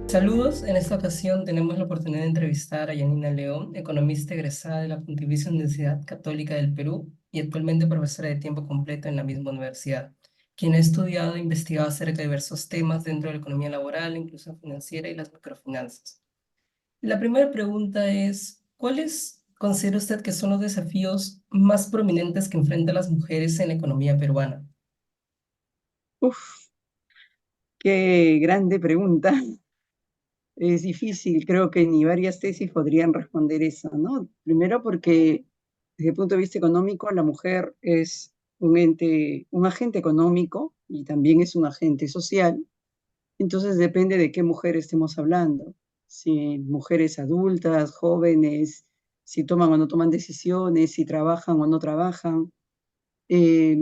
Saludos, en esta ocasión tenemos la oportunidad de entrevistar a Yanina León, economista egresada de la Pontificia Universidad Católica del Perú y actualmente profesora de tiempo completo en la misma universidad, quien ha estudiado e investigado acerca de diversos temas dentro de la economía laboral, la inclusión financiera y las microfinanzas. La primera pregunta es, ¿cuáles considera usted que son los desafíos más prominentes que enfrentan las mujeres en la economía peruana? Uf, qué grande pregunta. Es difícil, creo que ni varias tesis podrían responder eso, ¿no? Primero porque desde el punto de vista económico, la mujer es un ente, un agente económico y también es un agente social. Entonces depende de qué mujer estemos hablando. Si mujeres adultas, jóvenes, si toman o no toman decisiones, si trabajan o no trabajan. Eh,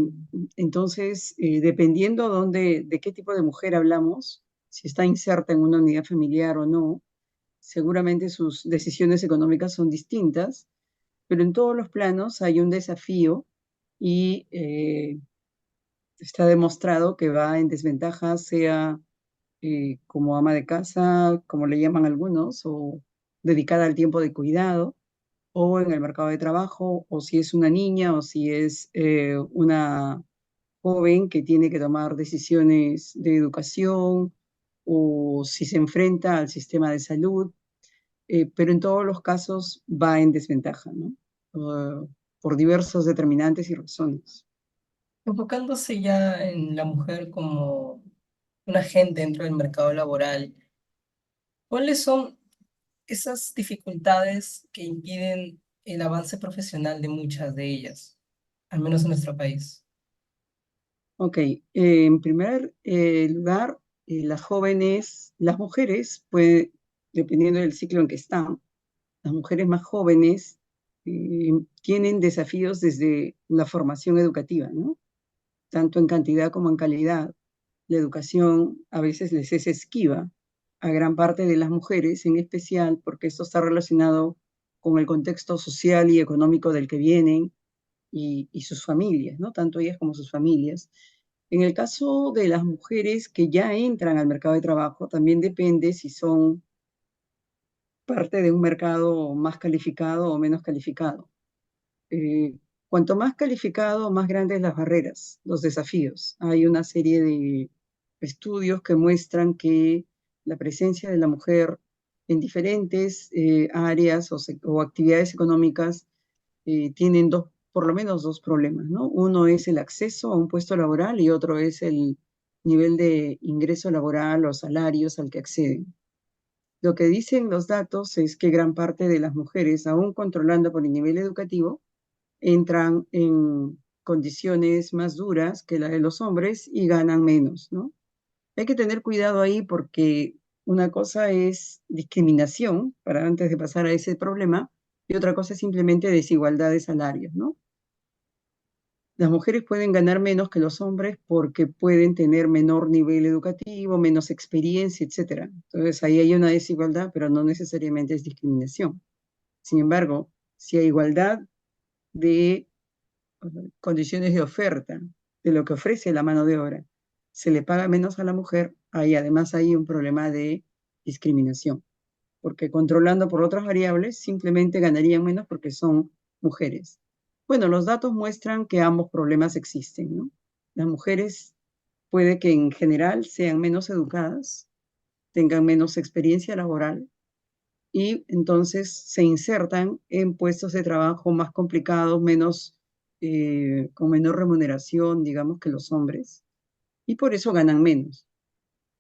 Dependiendo de qué tipo de mujer hablamos, si está inserta en una unidad familiar o no, seguramente sus decisiones económicas son distintas, pero en todos los planos hay un desafío y está demostrado que va en desventaja, sea como ama de casa, como le llaman algunos, o dedicada al tiempo de cuidado, o en el mercado de trabajo, o si es una niña, o si es una joven que tiene que tomar decisiones de educación o si se enfrenta al sistema de salud, pero en todos los casos va en desventaja, ¿no? Por diversos determinantes y razones. Enfocándose ya en la mujer como un agente dentro del mercado laboral, ¿cuáles son esas dificultades que impiden el avance profesional de muchas de ellas, al menos en nuestro país? Ok, en primer lugar, las jóvenes, las mujeres, pues, dependiendo del ciclo en que están, las mujeres más jóvenes tienen desafíos desde la formación educativa, ¿no? Tanto en cantidad como en calidad. La educación a veces les es esquiva a gran parte de las mujeres, en especial porque esto está relacionado con el contexto social y económico del que vienen y sus familias, ¿no? Tanto ellas como sus familias. En el caso de las mujeres que ya entran al mercado de trabajo, también depende si son parte de un mercado más calificado o menos calificado. Eh, Cuanto más calificado, más grandes las barreras, los desafíos. Hay una serie de estudios que muestran que la presencia de la mujer en diferentes áreas o actividades económicas tienen dos, por lo menos dos problemas, ¿no? Uno es el acceso a un puesto laboral y otro es el nivel de ingreso laboral o salarios al que acceden. Lo que dicen los datos es que gran parte de las mujeres, aún controlando por el nivel educativo, entran en condiciones más duras que la de los hombres y ganan menos, ¿no? Hay que tener cuidado ahí porque una cosa es discriminación, para antes de pasar a ese problema, y otra cosa es simplemente desigualdad de salarios, ¿no? Las mujeres pueden ganar menos que los hombres porque pueden tener menor nivel educativo, menos experiencia, etcétera. Entonces ahí hay una desigualdad, pero no necesariamente es discriminación. Sin embargo, si hay igualdad de condiciones de oferta, de lo que ofrece la mano de obra, se le paga menos a la mujer, ahí además hay un problema de discriminación, porque controlando por otras variables simplemente ganarían menos porque son mujeres. Bueno, los datos muestran que ambos problemas existen, ¿no? Las mujeres puede que en general sean menos educadas, tengan menos experiencia laboral y entonces se insertan en puestos de trabajo más complicados, con menor remuneración, digamos, que los hombres, y por eso ganan menos.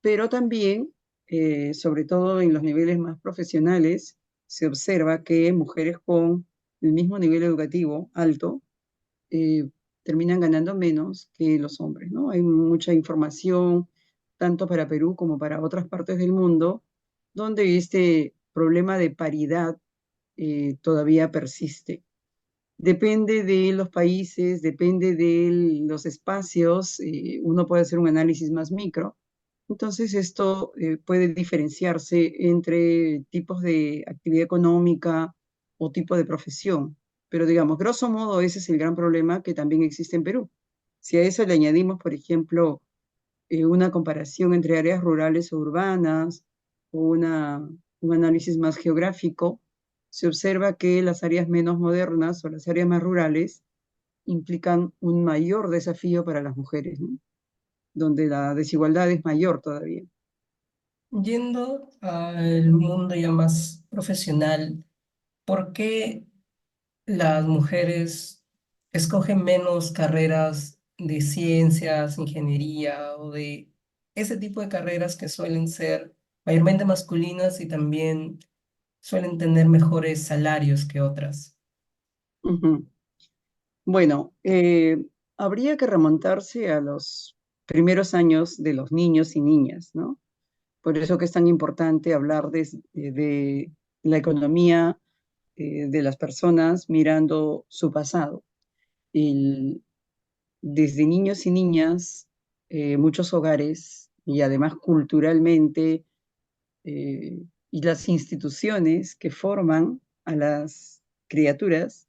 Pero también, sobre todo en los niveles más profesionales, se observa que mujeres con el mismo nivel educativo alto eh, terminan ganando menos que los hombres, ¿no? Hay mucha información, tanto para Perú como para otras partes del mundo, donde este problema de paridad todavía persiste. Depende de los países, depende de los espacios, uno puede hacer un análisis más micro. Entonces, esto puede diferenciarse entre tipos de actividad económica o tipo de profesión. Pero digamos, grosso modo, ese es el gran problema que también existe en Perú. Si a eso le añadimos, por ejemplo, una comparación entre áreas rurales o urbanas, un análisis más geográfico, se observa que las áreas menos modernas o las áreas más rurales implican un mayor desafío para las mujeres, ¿no? Donde la desigualdad es mayor todavía. Yendo al mundo ya más profesional, ¿por qué las mujeres escogen menos carreras de ciencias, ingeniería o de ese tipo de carreras que suelen ser mayormente masculinas y también suelen tener mejores salarios que otras? Ujú. Bueno, habría que remontarse a los primeros años de los niños y niñas, ¿no? Por eso que es tan importante hablar de la economía de las personas mirando su pasado. El- Desde niños y niñas, muchos hogares y además culturalmente, y las instituciones que forman a las criaturas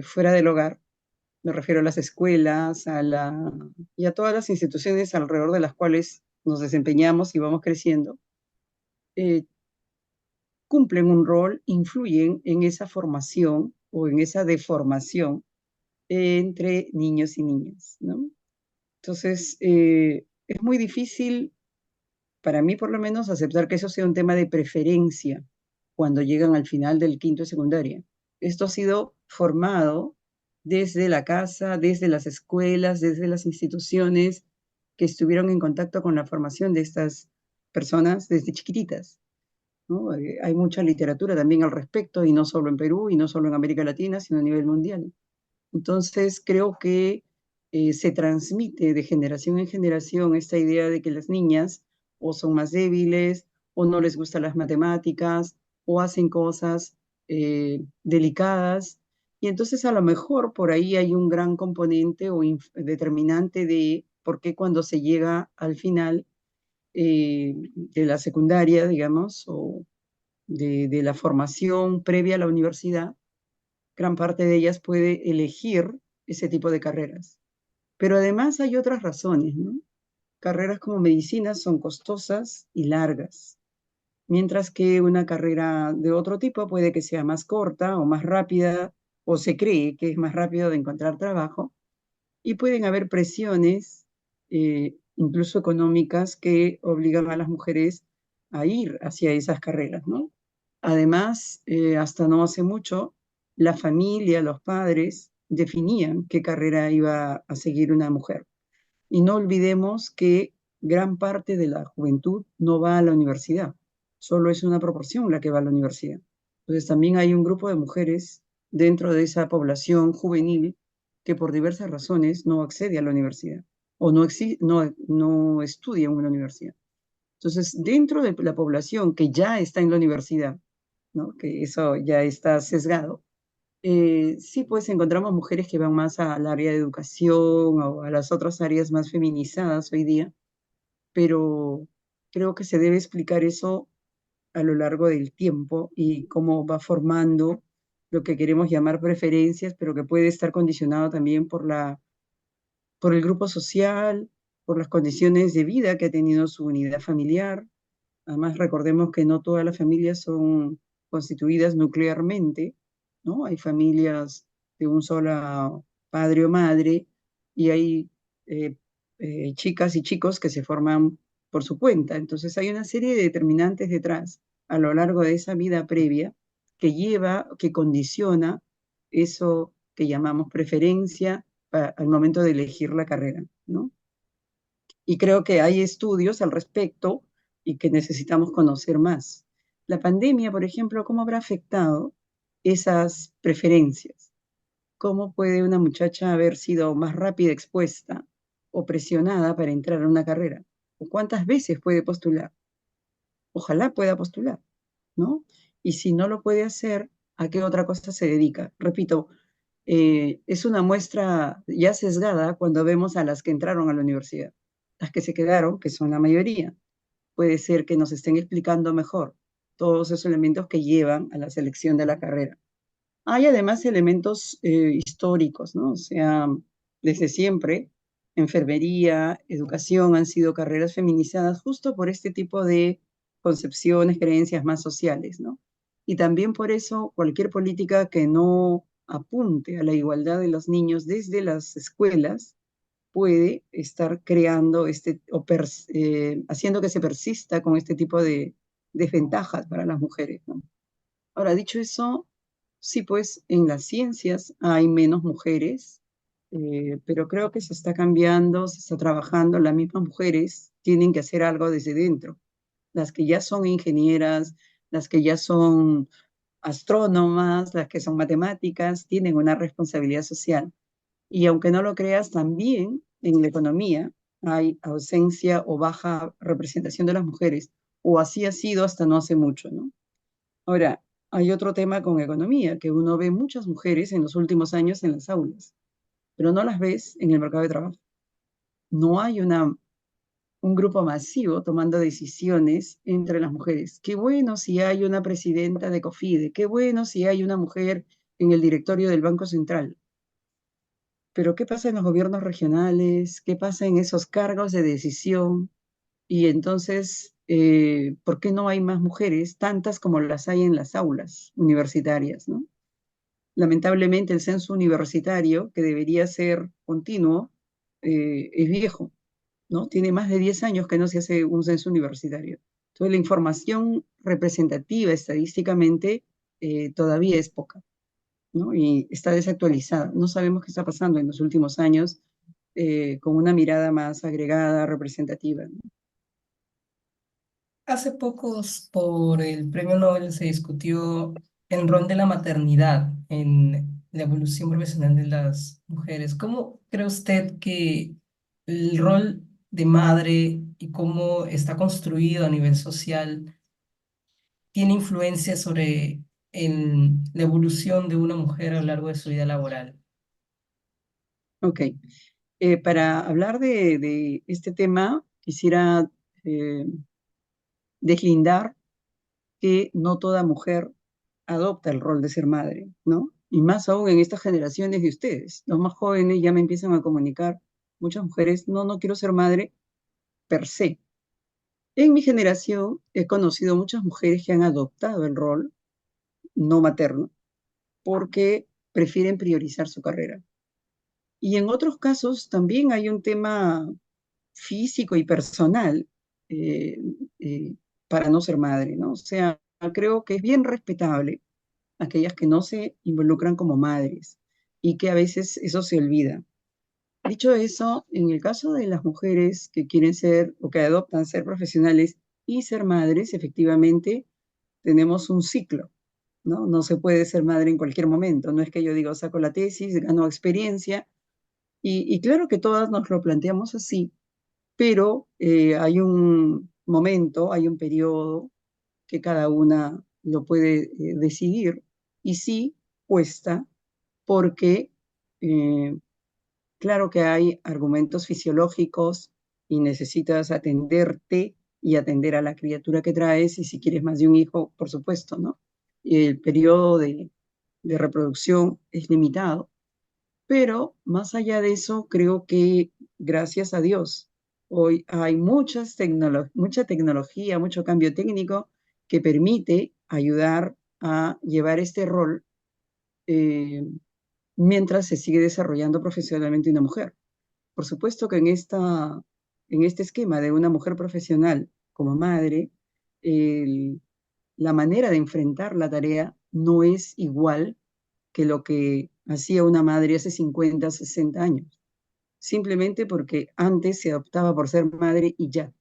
fuera del hogar, me refiero a las escuelas, y a todas las instituciones alrededor de las cuales nos desempeñamos y vamos creciendo, eh, cumplen un rol, influyen en esa formación o en esa deformación entre niños y niñas, ¿no? Entonces, es muy difícil, para mí por lo menos, aceptar que eso sea un tema de preferencia cuando llegan al final del quinto de secundaria. Esto ha sido formado desde la casa, desde las escuelas, desde las instituciones que estuvieron en contacto con la formación de estas personas desde chiquititas, ¿no? Hay mucha literatura también al respecto, y no solo en Perú, y no solo en América Latina, sino a nivel mundial. Entonces, creo que se transmite de generación en generación esta idea de que las niñas o son más débiles, o no les gustan las matemáticas, o hacen cosas delicadas. Y entonces a lo mejor por ahí hay un gran componente o determinante de por qué cuando se llega al final de la secundaria, digamos, o de la formación previa a la universidad, gran parte de ellas puede elegir ese tipo de carreras. Pero además hay otras razones, ¿no? Carreras como medicina son costosas y largas, mientras que una carrera de otro tipo puede que sea más corta o más rápida, o se cree que es más rápido de encontrar trabajo, y pueden haber presiones, incluso económicas, que obligan a las mujeres a ir hacia esas carreras, ¿no? Además, hasta no hace mucho, la familia, los padres definían qué carrera iba a seguir una mujer. Y no olvidemos que gran parte de la juventud no va a la universidad, solo es una proporción la que va a la universidad. Entonces también hay un grupo de mujeres dentro de esa población juvenil que por diversas razones no accede a la universidad o no estudia en una universidad. Entonces, dentro de la población que ya está en la universidad, ¿no? Que eso ya está sesgado, sí, pues encontramos mujeres que van más al área de educación o a las otras áreas más feminizadas hoy día, pero creo que se debe explicar eso a lo largo del tiempo y cómo va formando lo que queremos llamar preferencias, pero que puede estar condicionado también por el grupo social, por las condiciones de vida que ha tenido su unidad familiar. Además, recordemos que no todas las familias son constituidas nuclearmente, ¿no? Hay familias de un solo padre o madre, y hay eh, chicas y chicos que se forman por su cuenta. Entonces hay una serie de determinantes detrás a lo largo de esa vida previa que lleva, que condiciona eso que llamamos preferencia al momento de elegir la carrera, ¿no? Y creo que hay estudios al respecto y que necesitamos conocer más. La pandemia, por ejemplo, ¿cómo habrá afectado esas preferencias? ¿Cómo puede una muchacha haber sido más rápida expuesta o presionada para entrar a una carrera? ¿O cuántas veces puede postular? Ojalá pueda postular, ¿no? Y si no lo puede hacer, ¿a qué otra cosa se dedica? Repito, es una muestra ya sesgada cuando vemos a las que entraron a la universidad. Las que se quedaron, que son la mayoría, puede ser que nos estén explicando mejor todos esos elementos que llevan a la selección de la carrera. Hay además elementos históricos, ¿no? O sea, desde siempre, enfermería, educación han sido carreras feminizadas justo por este tipo de concepciones, creencias más sociales, ¿no? Y también por eso cualquier política que no apunte a la igualdad de los niños desde las escuelas puede estar creando haciendo que se persista con este tipo de desventajas para las mujeres, ¿no? Ahora, dicho eso, sí, pues en las ciencias hay menos mujeres, pero creo que se está cambiando, se está trabajando, las mismas mujeres tienen que hacer algo desde dentro. Las que ya son ingenieras, las que ya son astrónomas, las que son matemáticas, tienen una responsabilidad social. Y aunque no lo creas, también en la economía hay ausencia o baja representación de las mujeres, o así ha sido hasta no hace mucho, ¿no? Ahora, hay otro tema con economía, que uno ve muchas mujeres en los últimos años en las aulas, pero no las ves en el mercado de trabajo. No hay un grupo masivo tomando decisiones entre las mujeres. Qué bueno si hay una presidenta de COFIDE, qué bueno si hay una mujer en el directorio del Banco Central. Pero ¿qué pasa en los gobiernos regionales? ¿Qué pasa en esos cargos de decisión? Y entonces, ¿por qué no hay más mujeres, tantas como las hay en las aulas universitarias, ¿no? Lamentablemente el censo universitario, que debería ser continuo, es viejo, ¿no? Tiene más de 10 años que no se hace un censo universitario. Entonces la información representativa estadísticamente todavía es poca, ¿no? Y está desactualizada. No sabemos qué está pasando en los últimos años con una mirada más agregada, representativa, ¿no? Hace pocos, por el premio Nobel, se discutió el rol de la maternidad en la evolución profesional de las mujeres. ¿Cómo cree usted que el rol de madre y cómo está construido a nivel social tiene influencia sobre la evolución de una mujer a lo largo de su vida laboral? Ok. Para hablar de este tema, quisiera eh, deslindar que no toda mujer adopta el rol de ser madre, ¿no? Y más aún en estas generaciones de ustedes. Los más jóvenes ya me empiezan a comunicar, muchas mujeres, no, no quiero ser madre per se. En mi generación he conocido muchas mujeres que han adoptado el rol no materno porque prefieren priorizar su carrera. Y en otros casos también hay un tema físico y personal eh, eh, para no ser madre, ¿no? O sea, creo que es bien respetable aquellas que no se involucran como madres y que a veces eso se olvida. Dicho eso, en el caso de las mujeres que quieren ser o que adoptan ser profesionales y ser madres, efectivamente tenemos un ciclo, ¿no? No se puede ser madre en cualquier momento. No es que yo digo, saco la tesis, gano experiencia y claro que todas nos lo planteamos así, pero hay un momento, hay un periodo que cada una lo puede decidir y sí cuesta porque claro que hay argumentos fisiológicos y necesitas atenderte y atender a la criatura que traes y si quieres más de un hijo, por supuesto, ¿no? Y el periodo de reproducción es limitado, pero más allá de eso, creo que gracias a Dios, hoy hay mucha tecnología, mucho cambio técnico que permite ayudar a llevar este rol eh, mientras se sigue desarrollando profesionalmente una mujer. Por supuesto que en este esquema de una mujer profesional como madre, el- la manera de enfrentar la tarea no es igual que lo que hacía una madre hace 50, 60 años, simplemente porque antes se optaba por ser madre y ya.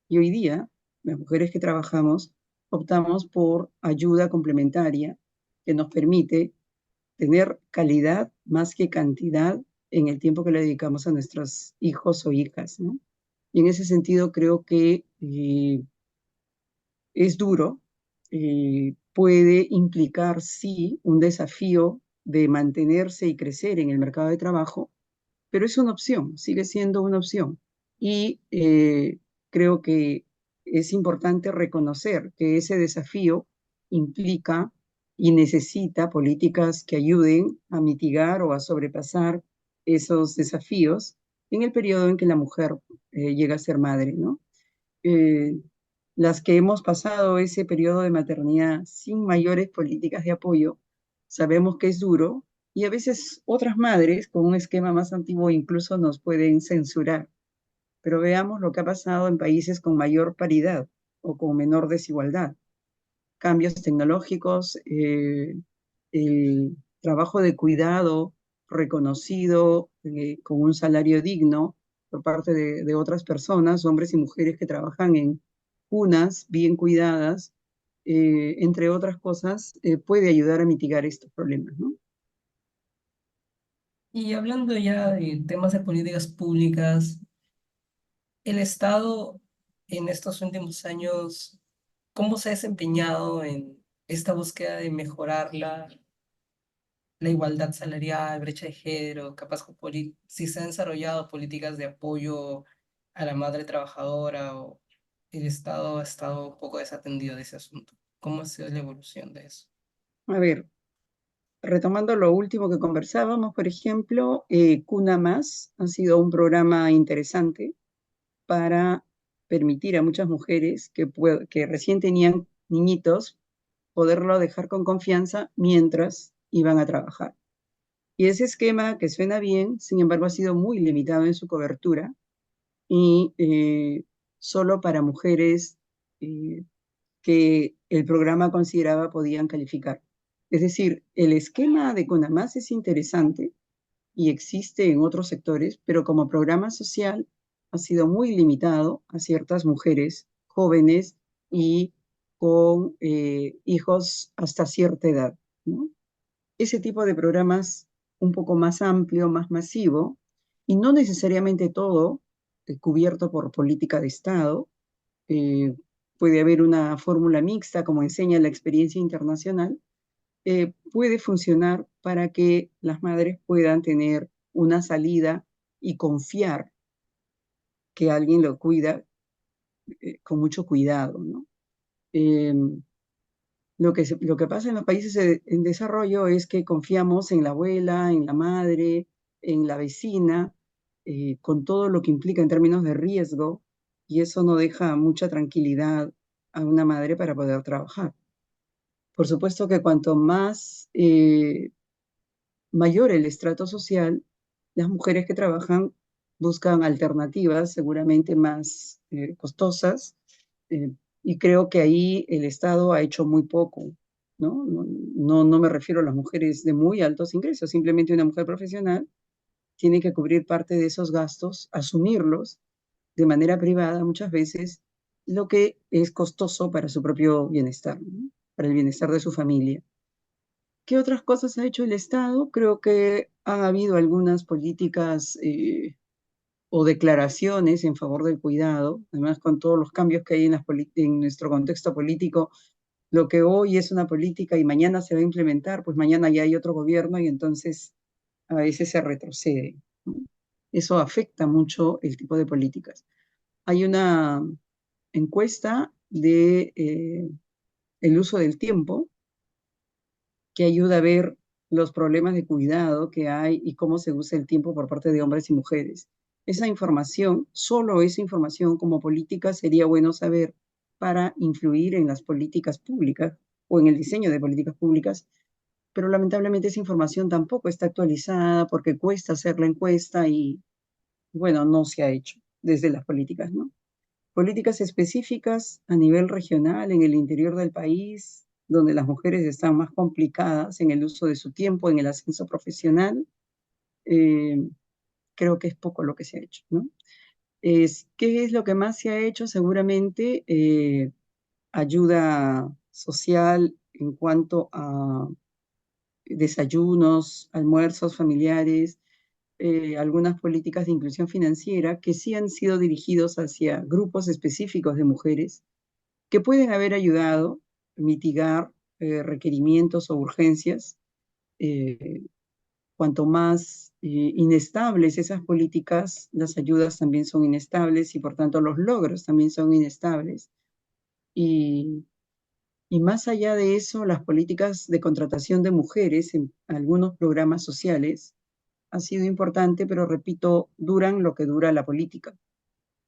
Y hoy día, las mujeres que trabajamos optamos por ayuda complementaria que nos permite tener calidad más que cantidad en el tiempo que le dedicamos a nuestros hijos o hijas, ¿no? Y en ese sentido creo que es duro, puede implicar, sí, un desafío de mantenerse y crecer en el mercado de trabajo, pero es una opción, sigue siendo una opción. Y creo que es importante reconocer que ese desafío implica y necesita políticas que ayuden a mitigar o a sobrepasar esos desafíos en el periodo en que la mujer llega a ser madre, ¿no? las que hemos pasado ese periodo de maternidad sin mayores políticas de apoyo, sabemos que es duro y a veces otras madres con un esquema más antiguo incluso nos pueden censurar. Pero veamos lo que ha pasado en países con mayor paridad o con menor desigualdad. Cambios tecnológicos, el trabajo de cuidado reconocido con un salario digno por parte de otras personas, hombres y mujeres que trabajan en cunas bien cuidadas, entre otras cosas, puede ayudar a mitigar estos problemas, ¿no? Y hablando ya de temas de políticas públicas, el Estado en estos últimos años, ¿cómo se ha desempeñado en esta búsqueda de mejorar la igualdad salarial, brecha de género, capaz si se han desarrollado políticas de apoyo a la madre trabajadora o el Estado ha estado un poco desatendido de ese asunto? ¿Cómo ha sido la evolución de eso? A ver, retomando lo último que conversábamos, por ejemplo, Cuna Más ha sido un programa interesante para permitir a muchas mujeres que recién tenían niñitos poderlo dejar con confianza mientras iban a trabajar. Y ese esquema que suena bien, sin embargo, ha sido muy limitado en su cobertura y solo para mujeres eh, que el programa consideraba podían calificar. Es decir, el esquema de CONAMAS es interesante y existe en otros sectores, pero como programa social ha sido muy limitado a ciertas mujeres jóvenes y con hijos hasta cierta edad, ¿no? Ese tipo de programas un poco más amplio, más masivo, y no necesariamente todo cubierto por política de Estado. eh, Puede haber una fórmula mixta, como enseña la experiencia internacional, puede funcionar para que las madres puedan tener una salida y confiar que alguien lo cuida con mucho cuidado, ¿no? Eh, lo que pasa en los países en desarrollo es que confiamos en la abuela, en la madre, en la vecina, con todo lo que implica en términos de riesgo, y eso no deja mucha tranquilidad a una madre para poder trabajar. Por supuesto que cuanto más mayor el estrato social, las mujeres que trabajan buscan alternativas seguramente más costosas, eh, y creo que ahí el Estado ha hecho muy poco, ¿no? No me refiero a las mujeres de muy altos ingresos, simplemente una mujer profesional tiene que cubrir parte de esos gastos, asumirlos de manera privada muchas veces, lo que es costoso para su propio bienestar, ¿no? Para el bienestar de su familia. ¿Qué otras cosas ha hecho el Estado? Creo que han habido algunas políticas o declaraciones en favor del cuidado, además con todos los cambios que hay en nuestro contexto político, lo que hoy es una política y mañana se va a implementar, pues mañana ya hay otro gobierno y entonces a veces se retrocede, ¿no? Eso afecta mucho el tipo de políticas. Hay una encuesta de el uso del tiempo que ayuda a ver los problemas de cuidado que hay y cómo se usa el tiempo por parte de hombres y mujeres. Esa información, solo esa información como política sería bueno saber para influir en las políticas públicas o en el diseño de políticas públicas, pero lamentablemente esa información tampoco está actualizada porque cuesta hacer la encuesta y, bueno, no se ha hecho desde las políticas, ¿no? Políticas específicas a nivel regional, en el interior del país, donde las mujeres están más complicadas en el uso de su tiempo, en el ascenso profesional, eh, creo que es poco lo que se ha hecho, ¿no? ¿Qué es lo que más se ha hecho? Seguramente ayuda social en cuanto a desayunos, almuerzos familiares, algunas políticas de inclusión financiera que sí han sido dirigidos hacia grupos específicos de mujeres que pueden haber ayudado a mitigar requerimientos o urgencias. eh, Cuanto más inestables esas políticas, las ayudas también son inestables y por tanto los logros también son inestables. Y, y más allá de eso, las políticas de contratación de mujeres en algunos programas sociales ha sido importante, pero repito, duran lo que dura la política.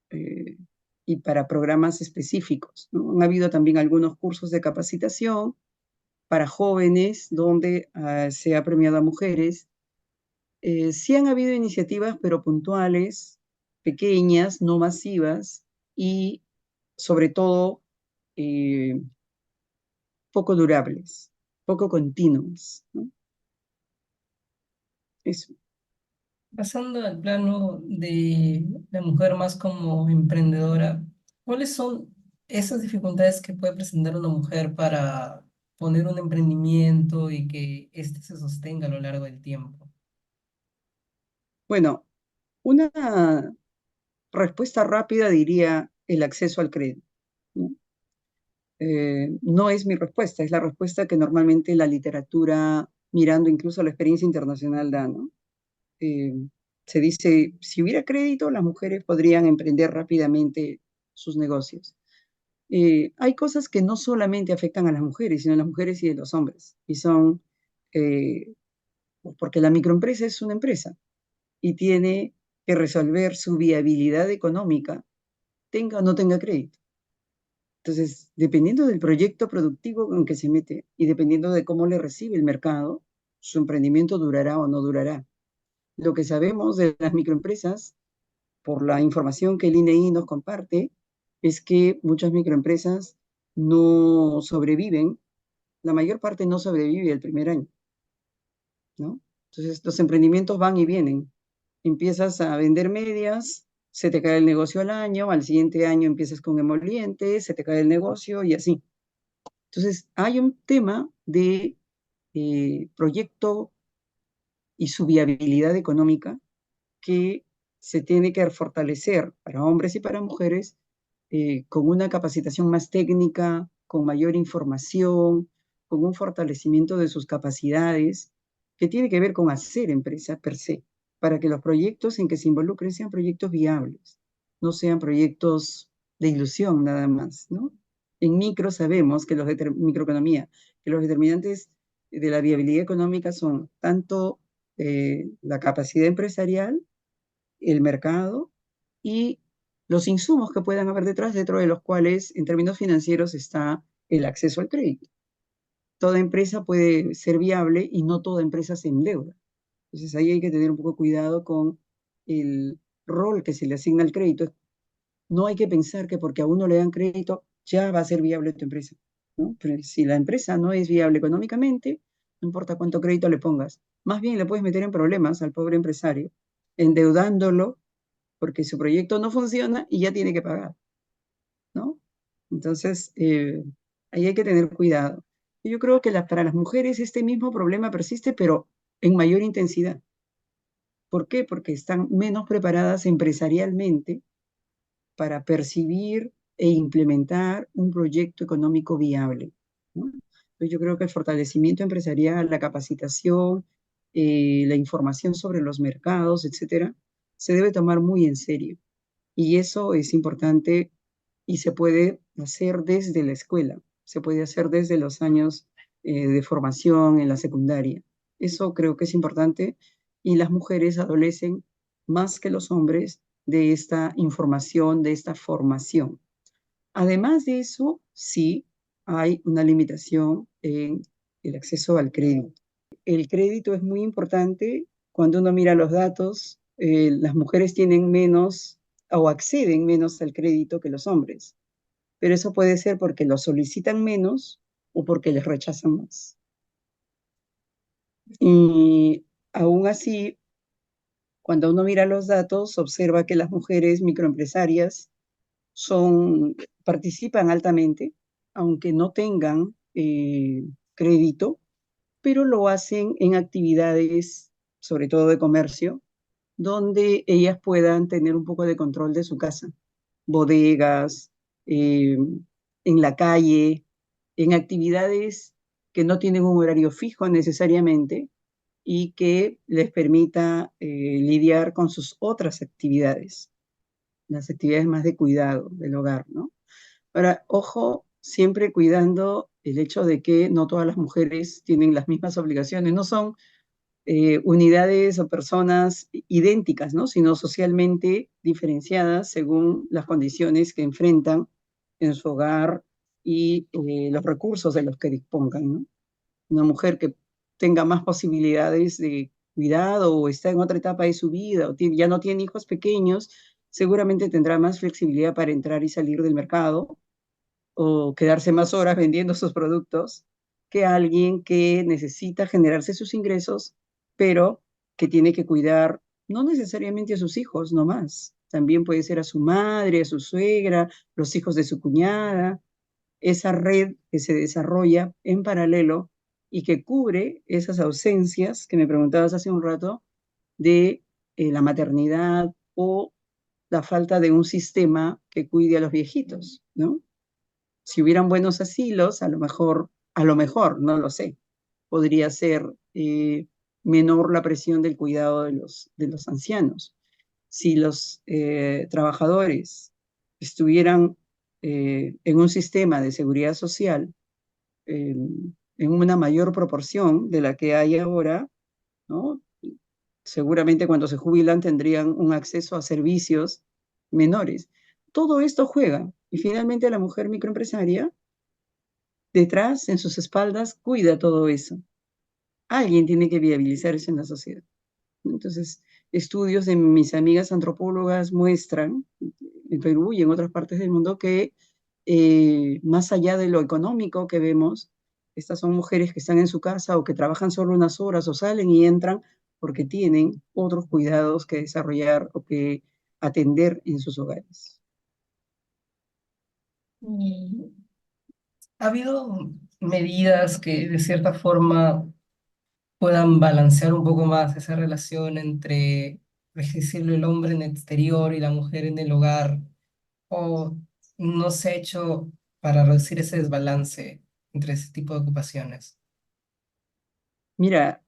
Eh, y para programas específicos, ¿no? Han habido también algunos cursos de capacitación para jóvenes donde se ha premiado a mujeres. Sí han habido iniciativas, pero puntuales, pequeñas, no masivas y sobre todo eh, poco durables, poco continuas, ¿no? Eso. Pasando al plano de la mujer más como emprendedora, ¿cuáles son esas dificultades que puede presentar una mujer para poner un emprendimiento y que éste se sostenga a lo largo del tiempo? Bueno, una respuesta rápida diría el acceso al crédito, ¿no? No es mi respuesta, es la respuesta que normalmente la literatura, mirando incluso la experiencia internacional, da, ¿no? Eh, Se dice, si hubiera crédito, las mujeres podrían emprender rápidamente sus negocios. Hay cosas que no solamente afectan a las mujeres, sino a las mujeres y a los hombres, y son, eh, porque la microempresa es una empresa y tiene que resolver su viabilidad económica, tenga o no tenga crédito. Entonces, dependiendo del proyecto productivo en que se mete y dependiendo de cómo le recibe el mercado, su emprendimiento durará o no durará. Lo que sabemos de las microempresas, por la información que el INEI nos comparte, es que muchas microempresas no sobreviven, la mayor parte no sobrevive el primer año, ¿no? Entonces, los emprendimientos van y vienen. Empiezas a vender medias, se te cae el negocio al año, al siguiente año empiezas con emolientes, se te cae el negocio y así. Entonces, hay un tema de proyecto y su viabilidad económica que se tiene que fortalecer para hombres y para mujeres con una capacitación más técnica, con mayor información, con un fortalecimiento de sus capacidades, que tiene que ver con hacer empresa per se, para que los proyectos en que se involucren sean proyectos viables, no sean proyectos de ilusión nada más, ¿no? En micro sabemos que microeconomía, que los determinantes de la viabilidad económica son tanto la capacidad empresarial, el mercado y los insumos que puedan haber detrás, dentro de los cuales, en términos financieros, está el acceso al crédito. Toda empresa puede ser viable y no toda empresa se endeuda. Entonces ahí hay que tener un poco de cuidado con el rol que se le asigna al crédito. No hay que pensar que porque a uno le dan crédito ya va a ser viable tu empresa, ¿no? Pero si la empresa no es viable económicamente, no importa cuánto crédito le pongas, más bien le puedes meter en problemas al pobre empresario, endeudándolo porque su proyecto no funciona y ya tiene que pagar, ¿no? Entonces, ahí hay que tener cuidado. Yo creo que para las mujeres este mismo problema persiste, pero en mayor intensidad. ¿Por qué? Porque están menos preparadas empresarialmente para percibir e implementar un proyecto económico viable, ¿no? Entonces, yo creo que el fortalecimiento empresarial, la capacitación, la información sobre los mercados, etcétera, se debe tomar muy en serio. Y eso es importante y se puede hacer desde la escuela, se puede hacer desde los años de formación en la secundaria. Eso creo que es importante y las mujeres adolecen más que los hombres de esta información, de esta formación. Además de eso, sí hay una limitación en el acceso al crédito. El crédito es muy importante cuando uno mira los datos. Las mujeres tienen menos o acceden menos al crédito que los hombres, pero eso puede ser porque lo solicitan menos o porque les rechazan más. Y aún así, cuando uno mira los datos, observa que las mujeres microempresarias son, participan altamente, aunque no tengan crédito, pero lo hacen en actividades, sobre todo de comercio, donde ellas puedan tener un poco de control de su casa, bodegas, eh, en la calle, en actividades que no tienen un horario fijo necesariamente y que les permita lidiar con sus otras actividades, las actividades más de cuidado del hogar, ¿no? Ahora, ojo, siempre cuidando el hecho de que no todas las mujeres tienen las mismas obligaciones, no son unidades o personas idénticas, ¿no? Sino socialmente diferenciadas según las condiciones que enfrentan en su hogar y los recursos de los que dispongan, ¿no? Una mujer que tenga más posibilidades de cuidado o está en otra etapa de su vida o ya no tiene hijos pequeños, seguramente tendrá más flexibilidad para entrar y salir del mercado o quedarse más horas vendiendo sus productos que alguien que necesita generarse sus ingresos, pero que tiene que cuidar no necesariamente a sus hijos, no más. También puede ser a su madre, a su suegra, los hijos de su cuñada, esa red que se desarrolla en paralelo y que cubre esas ausencias que me preguntabas hace un rato de la maternidad o la falta de un sistema que cuide a los viejitos, ¿no? Si hubieran buenos asilos, a lo mejor, no lo sé, podría ser menor la presión del cuidado de los ancianos. Si los trabajadores estuvieran en un sistema de seguridad social eh, en una mayor proporción de la que hay ahora, ¿no? Seguramente cuando se jubilan tendrían un acceso a servicios menores. Todo esto juega y finalmente la mujer microempresaria detrás, en sus espaldas, cuida todo eso. Alguien tiene que viabilizar eso en la sociedad. Entonces, estudios de mis amigas antropólogas muestran, en Perú y en otras partes del mundo, que más allá de lo económico que vemos, estas son mujeres que están en su casa o que trabajan solo unas horas o salen y entran porque tienen otros cuidados que desarrollar o que atender en sus hogares. Y ha habido medidas que de cierta forma puedan balancear un poco más esa relación entre, es decirlo, el hombre en el exterior y la mujer en el hogar, o no se ha hecho para reducir ese desbalance entre ese tipo de ocupaciones. Mira,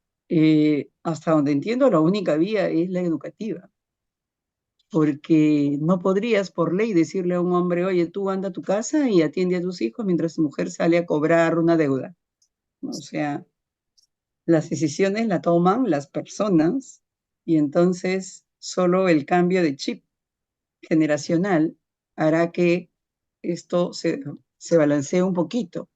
hasta donde entiendo, la única vía es la educativa, porque no podrías por ley decirle a un hombre, oye, tú anda a tu casa y atiende a tus hijos mientras tu mujer sale a cobrar una deuda, ¿no? O sea, las decisiones la toman las personas y entonces solo el cambio de chip generacional hará que esto se balancee un poquito.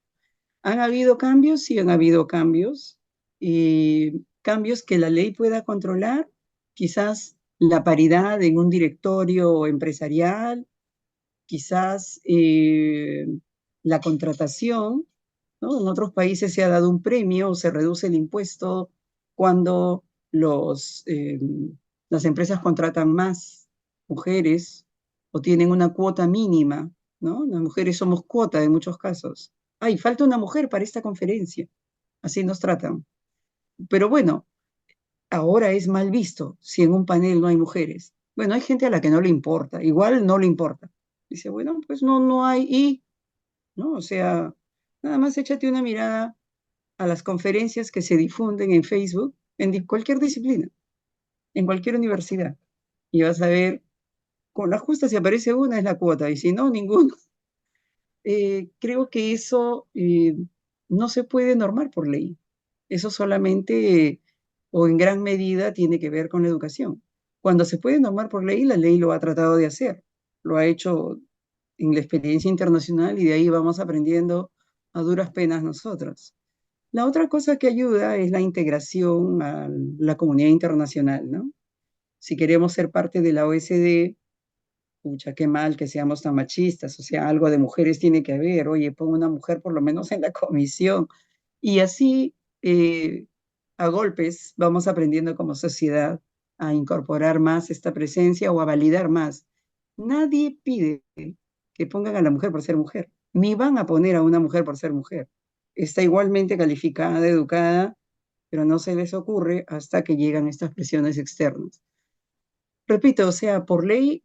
¿Han habido cambios? Sí, han habido cambios. Y cambios que la ley pueda controlar, quizás la paridad en un directorio empresarial, quizás la contratación, ¿no? En otros países se ha dado un premio o se reduce el impuesto cuando las empresas contratan más mujeres o tienen una cuota mínima, ¿no? Las mujeres somos cuota en muchos casos. Ay, falta una mujer para esta conferencia. Así nos tratan. Pero bueno, ahora es mal visto si en un panel no hay mujeres. Bueno, hay gente a la que no le importa, igual no le importa. Dice, bueno, pues no, no hay y, ¿no? O sea, nada más échate una mirada a las conferencias que se difunden en Facebook en cualquier disciplina, en cualquier universidad. Y vas a ver, con la justa si aparece una es la cuota y si no, ninguno. Creo que eso no se puede normar por ley. Eso solamente o en gran medida tiene que ver con la educación. Cuando se puede normar por ley, la ley lo ha tratado de hacer. Lo ha hecho en la experiencia internacional y de ahí vamos aprendiendo a duras penas nosotros. La otra cosa que ayuda es la integración a la comunidad internacional, ¿no? Si queremos ser parte de la OSD, pucha, qué mal que seamos tan machistas, o sea, algo de mujeres tiene que haber, oye, pon una mujer por lo menos en la comisión. Y así, a golpes, vamos aprendiendo como sociedad a incorporar más esta presencia o a validar más. Nadie pide que pongan a la mujer por ser mujer, ni van a poner a una mujer por ser mujer. Está igualmente calificada, educada, pero no se les ocurre hasta que llegan estas presiones externas. Repito, o sea, por ley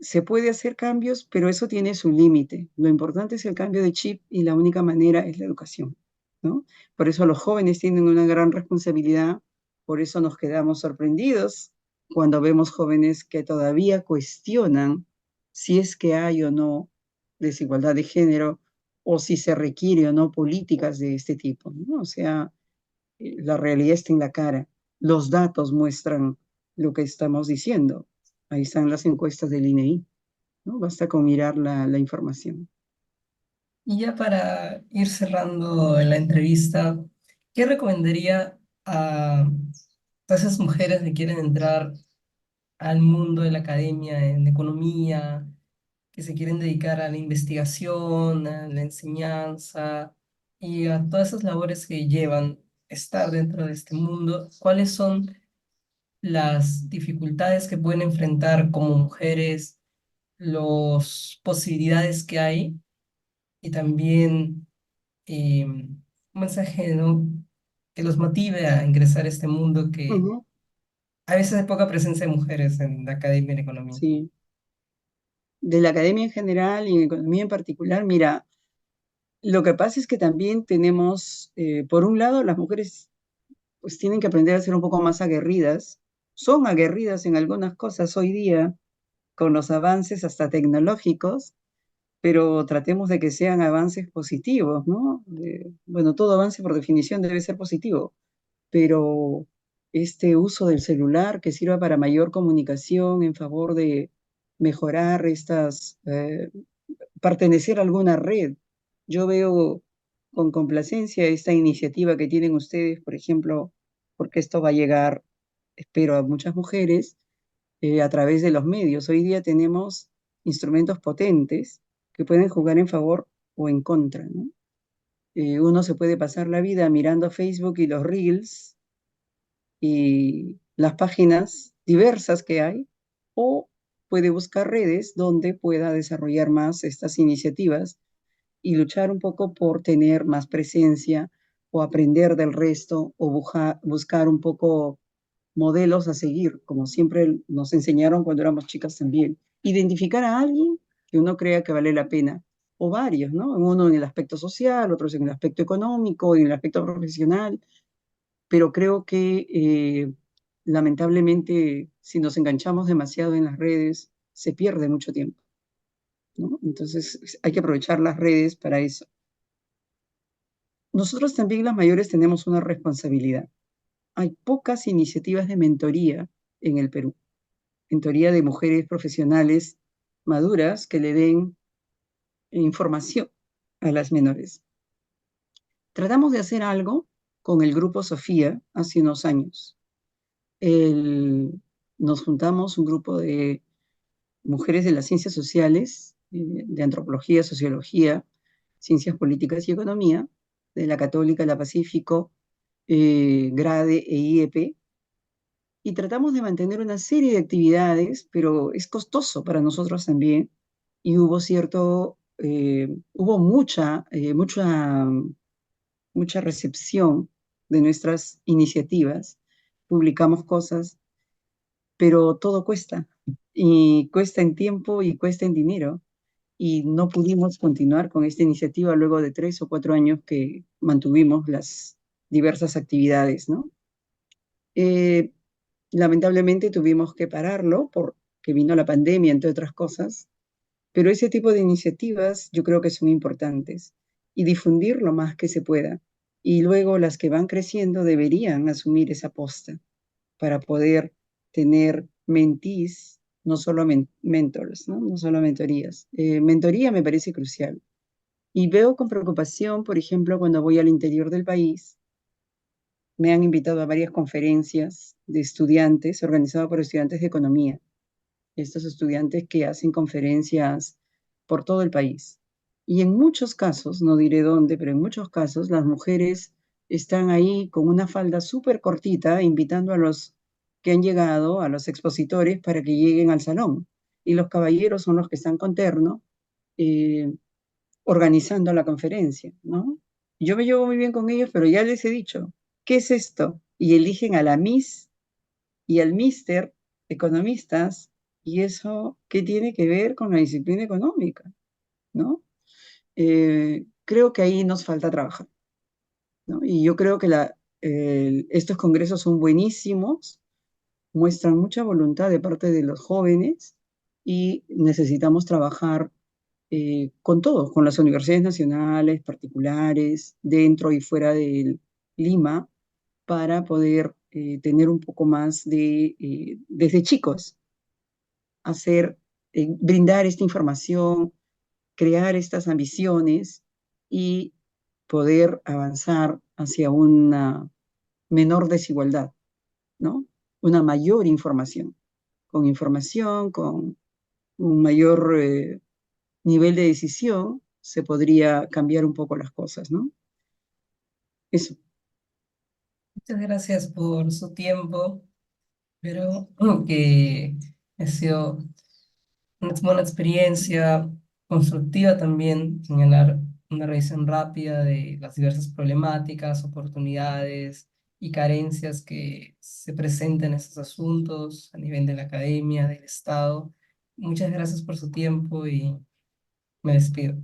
se puede hacer cambios, pero eso tiene su límite. Lo importante es el cambio de chip y la única manera es la educación, ¿no? Por eso los jóvenes tienen una gran responsabilidad, por eso nos quedamos sorprendidos cuando vemos jóvenes que todavía cuestionan si es que hay o no desigualdad de género o si se requiere o no políticas de este tipo, ¿no? O sea, la realidad está en la cara. los datos muestran lo que estamos diciendo. Ahí están las encuestas del INEI, ¿no? Basta con mirar la información. Y ya para ir cerrando la entrevista, ¿qué recomendaría a todas esas mujeres que quieren entrar al mundo de la academia en economía, que se quieren dedicar a la investigación, a la enseñanza y a todas esas labores que llevan estar dentro de este mundo? ¿Cuáles son las dificultades que pueden enfrentar como mujeres, las posibilidades que hay y también un mensaje, ¿no?, que los motive a ingresar a este mundo que Ujú, a veces hay poca presencia de mujeres en la academia de economía? sí. De la academia en general y en economía en particular, mira, lo que pasa es que también tenemos, por un lado, las mujeres pues tienen que aprender a ser un poco más aguerridas. Son aguerridas en algunas cosas hoy día con los avances hasta tecnológicos, pero tratemos de que sean avances positivos, ¿no? Bueno, todo avance por definición debe ser positivo, pero este uso del celular que sirva para mayor comunicación en favor de mejorar pertenecer a alguna red. Yo veo con complacencia esta iniciativa que tienen ustedes, por ejemplo, porque esto va a llegar, espero, a muchas mujeres a través de los medios. Hoy día tenemos instrumentos potentes que pueden jugar en favor o en contra, ¿no? Uno se puede pasar la vida mirando Facebook y los reels y las páginas diversas que hay, o puede buscar redes donde pueda desarrollar más estas iniciativas y luchar un poco por tener más presencia o aprender del resto o buscar un poco modelos a seguir, como siempre nos enseñaron cuando éramos chicas también. Identificar a alguien que uno crea que vale la pena, o varios, ¿no? Uno en el aspecto social, otros en el aspecto económico, en el aspecto profesional, pero creo que lamentablemente si nos enganchamos demasiado en las redes, se pierde mucho tiempo, ¿no? Entonces hay que aprovechar las redes para eso. Nosotros también las mayores tenemos una responsabilidad. Hay pocas iniciativas de mentoría en el Perú, mentoría de mujeres profesionales maduras que le den información a las menores. Tratamos de hacer algo con el grupo Sofía hace unos años. El- Nos juntamos un grupo de mujeres de las ciencias sociales, de antropología, sociología, ciencias políticas y economía, de la Católica, la Pacífico, GRADE e IEP, y tratamos de mantener una serie de actividades, pero es costoso para nosotros también, y hubo mucha recepción de nuestras iniciativas, publicamos cosas, pero todo cuesta, y cuesta en tiempo y cuesta en dinero, y no pudimos continuar con esta iniciativa luego de 3 o 4 años que mantuvimos las diversas actividades, ¿no? Eh, Lamentablemente tuvimos que pararlo porque vino la pandemia, entre otras cosas, pero ese tipo de iniciativas yo creo que son importantes y difundir lo más que se pueda. Y luego las que van creciendo deberían asumir esa posta para poder tener mentís, no solo mentors, ¿no? No solo mentorías. Mentoría me parece crucial. Y veo con preocupación, por ejemplo, cuando voy al interior del país, me han invitado a varias conferencias de estudiantes organizadas por estudiantes de economía, estos estudiantes que hacen conferencias por todo el país. Y en muchos casos, no diré dónde, pero en muchos casos las mujeres están ahí con una falda súper cortita, invitando a los que han llegado, a los expositores, para que lleguen al salón. Y los caballeros son los que están con terno, eh, organizando la conferencia, ¿no? Yo me llevo muy bien con ellos, pero ya les he dicho, ¿qué es esto? Y eligen a la Miss y al Mister economistas, y eso, ¿qué tiene que ver con la disciplina económica? ¿No? Creo que ahí nos falta trabajar, ¿no? Y yo creo que estos congresos son buenísimos, muestran mucha voluntad de parte de los jóvenes y necesitamos trabajar con todos, con las universidades nacionales, particulares, dentro y fuera de Lima, para poder tener un poco más de, desde chicos, hacer, brindar esta información, crear estas ambiciones y poder avanzar hacia una menor desigualdad, ¿no? Una mayor información, con un mayor nivel de decisión, se podría cambiar un poco las cosas, ¿no? Eso. Muchas gracias por su tiempo, pero que ha sido una buena experiencia, constructiva también, señalar una revisión rápida de las diversas problemáticas, oportunidades y carencias que se presentan en estos asuntos a nivel de la academia, del Estado. Muchas gracias por su tiempo y me despido.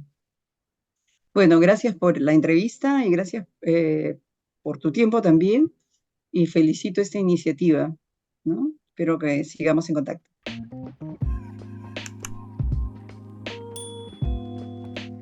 Bueno, gracias por la entrevista y gracias por tu tiempo también y felicito esta iniciativa, ¿no? Espero que sigamos en contacto.